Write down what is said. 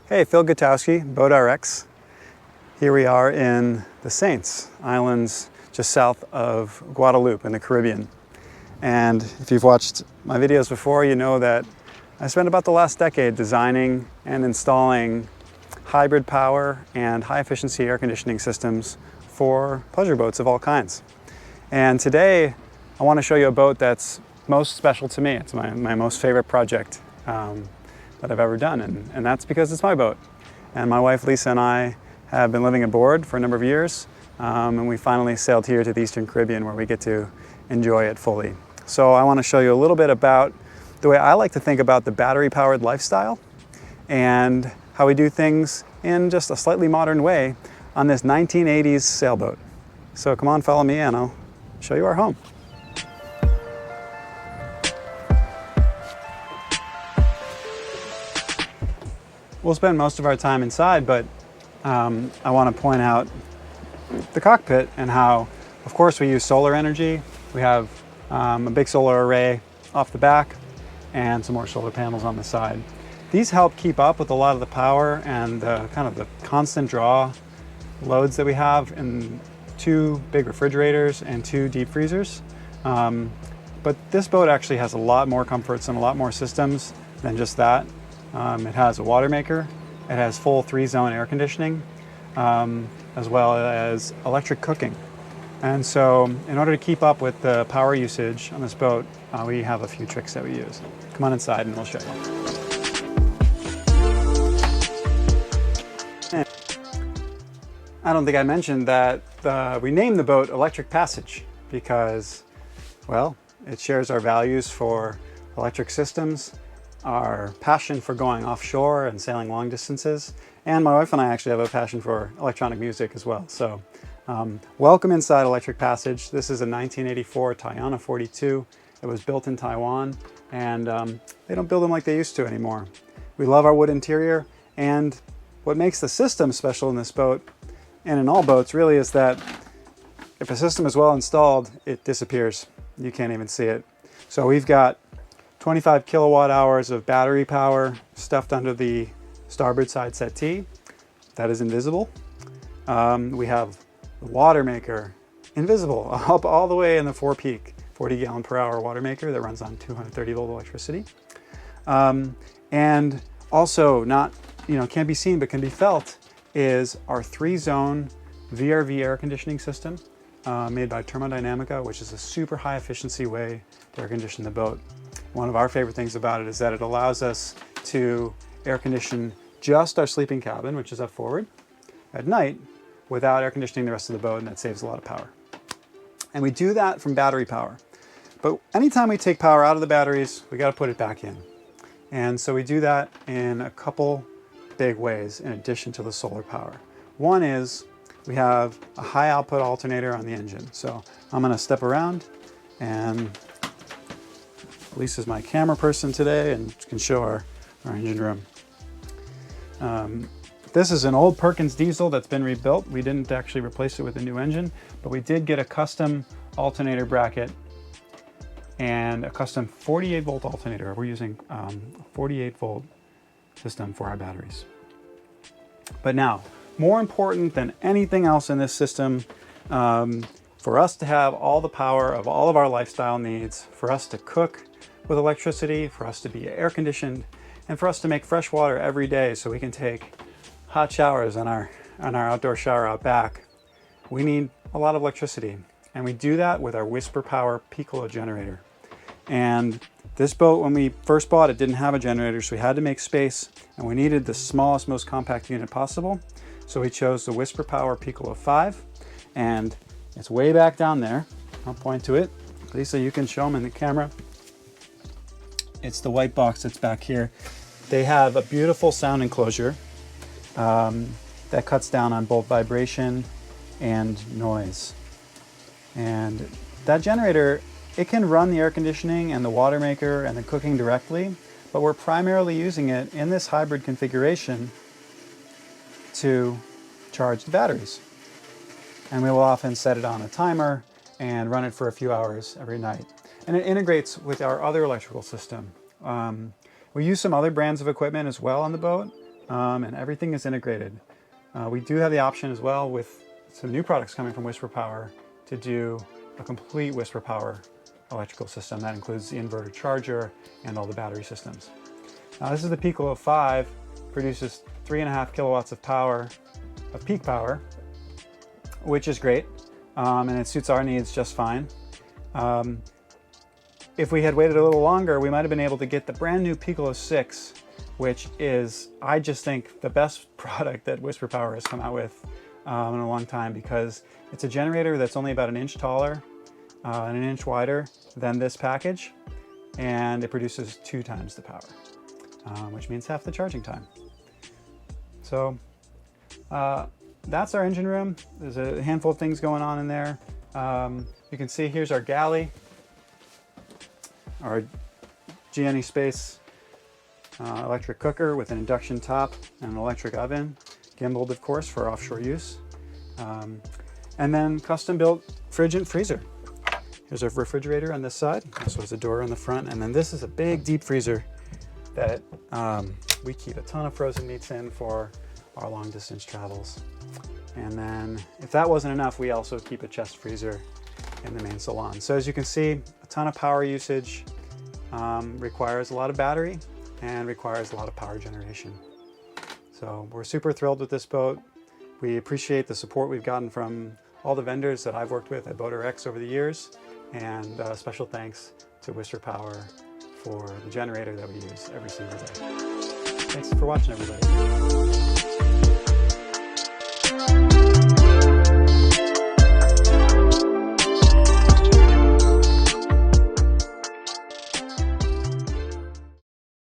Hey, Phil Gutowski, BoatRx. Here we are in the Saints Islands, just south of Guadeloupe in the Caribbean. And if you've watched my videos before, you know that I spent about the last decade designing and installing hybrid power and high efficiency air conditioning systems for pleasure boats of all kinds. And today I want to show you a boat that's most special to me. It's my most favorite project that I've ever done, and that's because it's my boat. And my wife Lisa and I have been living aboard for a number of years, and we finally sailed here to the Eastern Caribbean where we get to enjoy it fully. So I want to show you a little bit about the way I like to think about the battery-powered lifestyle and how we do things in just a slightly modern way on this 1980s sailboat. So come on, follow me and I'll show you our home. We'll spend most of our time inside, but I want to point out the cockpit and how, of course, we use solar energy. We have a big solar array off the back and some more solar panels on the side. These help keep up with a lot of the power and kind of the constant draw loads that we have in 2 big refrigerators and 2 deep freezers. But this boat actually has a lot more comforts and a lot more systems than just that. It has a water maker, it has full 3-zone air conditioning, as well as electric cooking. And so in order to keep up with the power usage on this boat, we have a few tricks that we use. Come on inside and we'll show you. I don't think I mentioned that we named the boat Electric Passage because, well, it shares our values for electric systems, our passion for going offshore and sailing long distances, and my wife and I actually have a passion for electronic music as well. So welcome inside Electric Passage. This is a 1984 Tayana 42. It was built in Taiwan, and they don't build them like they used to anymore. We love our wood interior, and what makes the system special in this boat, and in all boats really, is that if a system is well installed, it disappears. You can't even see it. So we've got 25 kilowatt hours of battery power stuffed under the starboard side settee. That is invisible. We have the water maker, invisible, up all the way in the forepeak, 40 gallon per hour water maker that runs on 230 volt electricity. And also not, can't be seen but can be felt is our 3-zone VRV air conditioning system made by Termodinamica, which is a super high efficiency way to air condition the boat. One of our favorite things about it is that it allows us to air condition just our sleeping cabin, which is up forward, at night without air conditioning the rest of the boat, and that saves a lot of power. And we do that from battery power. But anytime we take power out of the batteries, we got to put it back in. And so we do that in a couple big ways in addition to the solar power. One is we have a high output alternator on the engine. So I'm going to step around, and Lisa's my camera person today and can show our engine room. This is an old Perkins diesel that's been rebuilt. We didn't actually replace it with a new engine, but we did get a custom alternator bracket and a custom 48 volt alternator. We're using a 48 volt system for our batteries. But now, more important than anything else in this system, for us to have all the power of all of our lifestyle needs, for us to cook with electricity, for us to be air conditioned, and for us to make fresh water every day so we can take hot showers on our outdoor shower out back, we need a lot of electricity. And we do that with our Whisper Power Piccolo generator. And this boat, when we first bought it, didn't have a generator, so we had to make space, and we needed the smallest, most compact unit possible. So we chose the Whisper Power Piccolo 5, and it's way back down there. I'll point to it. Lisa, you can show them in the camera. It's the white box that's back here. They have a beautiful sound enclosure that cuts down on both vibration and noise. And that generator, it can run the air conditioning and the water maker and the cooking directly, but we're primarily using it in this hybrid configuration to charge the batteries. And we will often set it on a timer and run it for a few hours every night. And it integrates with our other electrical system. We use some other brands of equipment as well on the boat, and everything is integrated. We do have the option as well with some new products coming from Whisper Power to do a complete Whisper Power electrical system. That includes the inverter charger and all the battery systems. Now this is the Piccolo 5, produces 3.5 kilowatts of power, of peak power, which is great, and it suits our needs just fine. If we had waited a little longer, we might have been able to get the brand new Piccolo 6, which is, I just think, the best product that Whisper Power has come out with in a long time, because it's a generator that's only about 1 inch taller and 1 inch wider than this package, and it produces 2 times the power, which means half the charging time. So that's our engine room. There's a handful of things going on in there. You can see here's our Galley, our GNE Space electric cooker with an induction top and an electric oven, gimbaled of course for offshore use, and then custom built fridge and freezer. Here's our refrigerator on this side, also has a door on the front, and then this is a big deep freezer that we keep a ton of frozen meats in for our long distance travels. And then if that wasn't enough, we also keep a chest freezer in the main salon. So as you can see, a ton of power usage, requires a lot of battery and requires a lot of power generation. So we're super thrilled with this boat. We appreciate the support we've gotten from all the vendors that I've worked with at BoatRx over the years, and special thanks to Whisper Power for the generator that we use every single day. Thanks for watching, everybody.